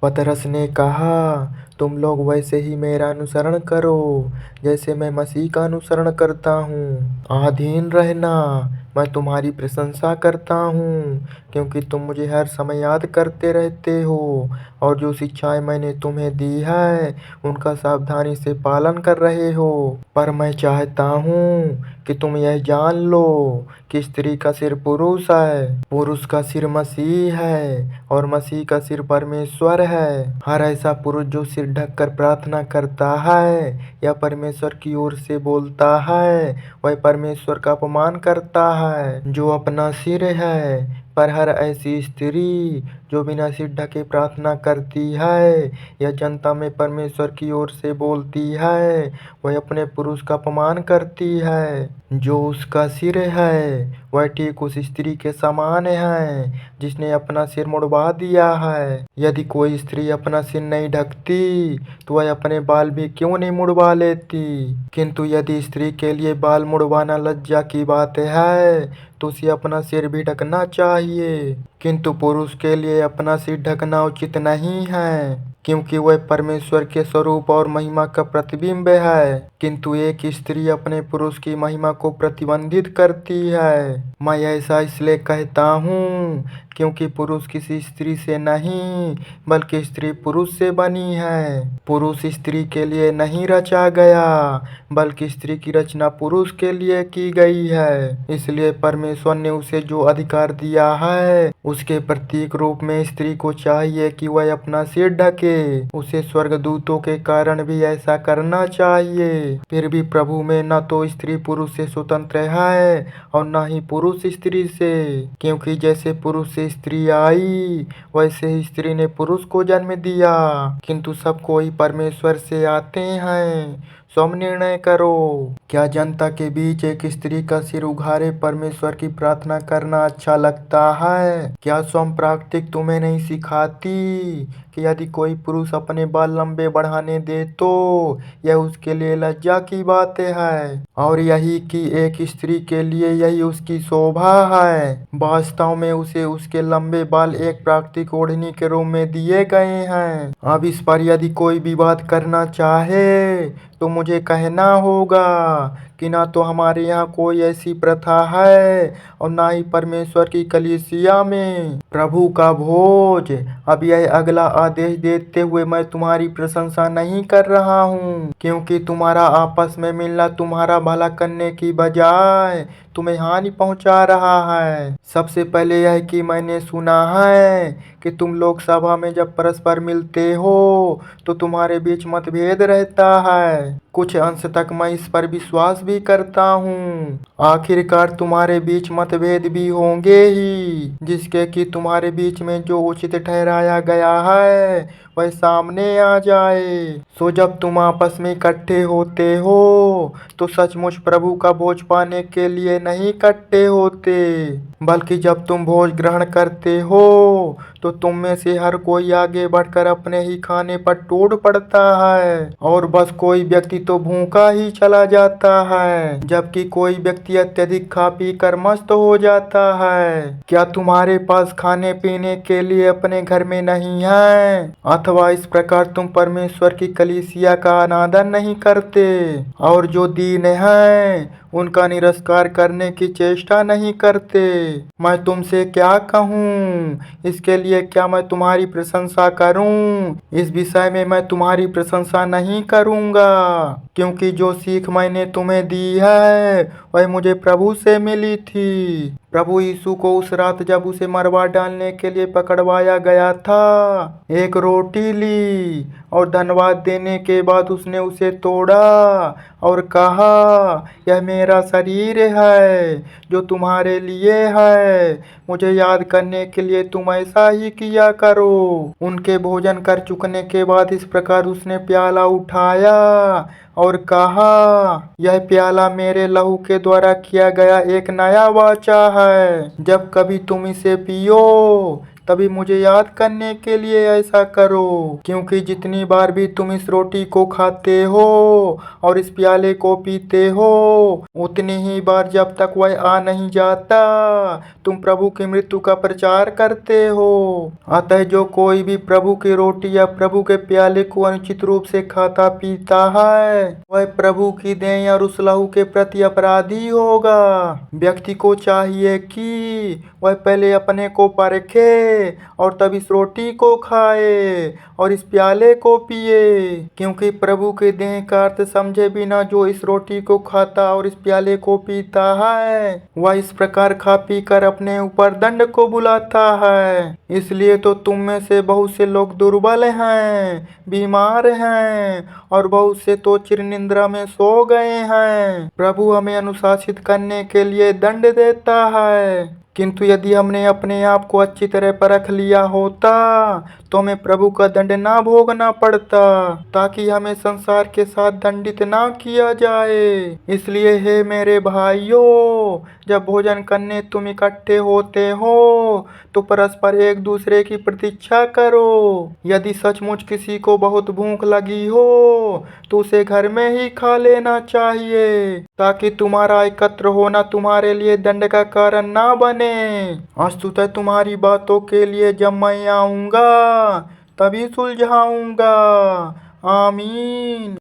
पतरस ने कहा, तुम लोग वैसे ही मेरा अनुसरण करो जैसे मैं मसीह का अनुसरण करता हूँ। अधीन रहना, मैं तुम्हारी प्रशंसा करता हूँ क्योंकि तुम मुझे हर समय याद करते रहते हो और जो शिक्षाएं मैंने तुम्हें दी है उनका सावधानी से पालन कर रहे हो। पर मैं चाहता हूँ कि तुम यह जान लो कि स्त्री का सिर पुरुष है, पुरुष का सिर मसीह है और मसीह का सिर परमेश्वर है। हर ऐसा पुरुष जो सिर ढककर प्रार्थना करता है या परमेश्वर की ओर से बोलता है वह परमेश्वर का अपमान करता है। जो अपना सिर है, पर हर ऐसी स्त्री जो बिना सिर ढके प्रार्थना करती है या जनता में परमेश्वर की ओर से बोलती है वह अपने पुरुष का अपमान करती है। जो उसका सिर है वह ठीक उस स्त्री के समान है जिसने अपना सिर मुड़वा दिया है। यदि कोई स्त्री अपना सिर नहीं ढकती तो वह अपने बाल भी क्यों नहीं मुड़वा लेती। किंतु यदि स्त्री के लिए बाल मुड़वाना लज्जा की बात है तो उसे अपना सिर भी ढकना चाहिए। किंतु पुरुष के लिए अपना सिर ढकना उचित नहीं है क्योंकि वह परमेश्वर के स्वरूप और महिमा का प्रतिबिंब है। किंतु एक स्त्री अपने पुरुष की महिमा को प्रतिबंधित करती है। मैं ऐसा इसलिए कहता हूँ क्योंकि पुरुष किसी स्त्री से नहीं बल्कि स्त्री पुरुष से बनी है। पुरुष स्त्री के लिए नहीं रचा गया बल्कि स्त्री की रचना पुरुष के लिए की गई है। इसलिए परमेश्वर ने उसे जो अधिकार दिया है उसके प्रतीक रूप में स्त्री को चाहिए कि वह अपना सिर ढके। उसे स्वर्गदूतों के कारण भी ऐसा करना चाहिए। फिर भी प्रभु में न तो स्त्री पुरुष से स्वतंत्र है और न ही पुरुष स्त्री से, क्योंकि जैसे पुरुष से स्त्री आई वैसे ही स्त्री ने पुरुष को जन्म दिया। किंतु सब कोई परमेश्वर से आते हैं। स्वयं निर्णय करो। क्या जनता के बीच एक स्त्री का सिर उघारे परमेश्वर की प्रार्थना करना अच्छा लगता है? क्या स्वयं प्राकृतिक तुम्हें नहीं सिखाती कि यदि कोई पुरुष अपने बाल लंबे बढ़ाने दे तो यह उसके लिए लज्जा की बात है, और यही कि एक स्त्री के लिए यही उसकी शोभा है। वास्तव में उसे उसके लंबे बाल एक प्राकृतिक ओढ़नी के रूप में दिए गए हैं। अब इस पर यदि कोई विवाद करना चाहे तो मुझे कहना होगा कि ना तो हमारे यहाँ कोई ऐसी प्रथा है और ना ही परमेश्वर की कलीसिया में प्रभु का भोज। अब यह अगला आदेश देते हुए मैं तुम्हारी प्रशंसा नहीं कर रहा हूँ क्योंकि तुम्हारा आपस में मिलना तुम्हारा भला करने की बजाय तुम्हें हानि पहुंचा रहा है। सबसे पहले यह कि मैंने सुना है कि तुम लोग सभा में जब परस्पर मिलते हो तो तुम्हारे बीच मतभेद रहता है। कुछ अंश तक मैं इस पर विश्वास भी करता हूँ। आखिरकार तुम्हारे बीच मतभेद भी होंगे ही, जिसके कि तुम्हारे बीच में जो उचित ठहराया गया है वह सामने आ जाए। सो जब तुम आपस में इकट्ठे होते हो तो सचमुच प्रभु का भोज पाने के लिए नहीं इकट्ठे होते, बल्कि जब तुम भोज ग्रहण करते हो तो तुम में से हर कोई आगे बढ़कर अपने ही खाने पर टूट पड़ता है और बस कोई व्यक्ति तो भूखा ही चला जाता है, जबकि कोई व्यक्ति अत्यधिक खा पी कर मस्त हो जाता है। क्या तुम्हारे पास खाने पीने के लिए अपने घर में नहीं है? अथवा इस प्रकार तुम परमेश्वर की कलीसिया का अनादर नहीं करते और जो दीन है उनका निरस्कार करने की चेष्टा नहीं करते। मैं तुमसे क्या कहूँ? इसके लिए क्या मैं तुम्हारी प्रशंसा करूँ? इस विषय में मैं तुम्हारी प्रशंसा नहीं करूँगा, क्योंकि जो सीख मैंने तुम्हें दी है वह मुझे प्रभु से मिली थी। प्रभु यीशु को उस रात जब उसे मरवा डालने के लिए पकड़वाया गया था, एक रोटी ली और धन्यवाद देने के बाद उसने उसे तोड़ा और कहा, यह मेरा शरीर है जो तुम्हारे लिए है। मुझे याद करने के लिए तुम ऐसा ही किया करो। उनके भोजन कर चुकने के बाद इस प्रकार उसने प्याला उठाया और कहा, यह प्याला मेरे लहू के द्वारा किया गया एक नया वाचा है। जब कभी तुम इसे पियो तभी मुझे याद करने के लिए ऐसा करो। क्योंकि जितनी बार भी तुम इस रोटी को खाते हो और इस प्याले को पीते हो, उतनी ही बार जब तक वह आ नहीं जाता, तुम प्रभु की मृत्यु का प्रचार करते हो। अतः जो कोई भी प्रभु की रोटी या प्रभु के प्याले को अनुचित रूप से खाता पीता है, वह प्रभु की देह और उस लहू के प्रति अपराधी होगा। व्यक्ति को चाहिए कि वह पहले अपने को परखे और तब इस रोटी को खाए और इस प्याले को पिए। क्योंकि प्रभु के देह का अर्थ समझे बिना जो इस रोटी को खाता और इस प्याले को पीता है, वह इस प्रकार खा पी कर अपने ऊपर दंड को बुलाता है। इसलिए तो तुम में से बहुत से लोग दुर्बल हैं, बीमार हैं और बहुत से तो चिरनिद्रा में सो गए हैं। प्रभु हमें अनुशासित करने के लिए दंड देता है। किंतु यदि हमने अपने आप को अच्छी तरह परख लिया होता तो हमें प्रभु का दंड ना भोगना पड़ता, ताकि हमें संसार के साथ दंडित ना किया जाए। इसलिए हे मेरे भाइयों, जब भोजन करने तुम इकट्ठे होते हो तो परस्पर एक दूसरे की प्रतीक्षा करो। यदि सचमुच किसी को बहुत भूख लगी हो तो उसे घर में ही खा लेना चाहिए, ताकि तुम्हारा एकत्र होना तुम्हारे लिए दंड का कारण ना बने। वस्तुतः तुम्हारी बातों के लिए जब मैं आऊंगा तभी सुलझाऊंगा। आमीन।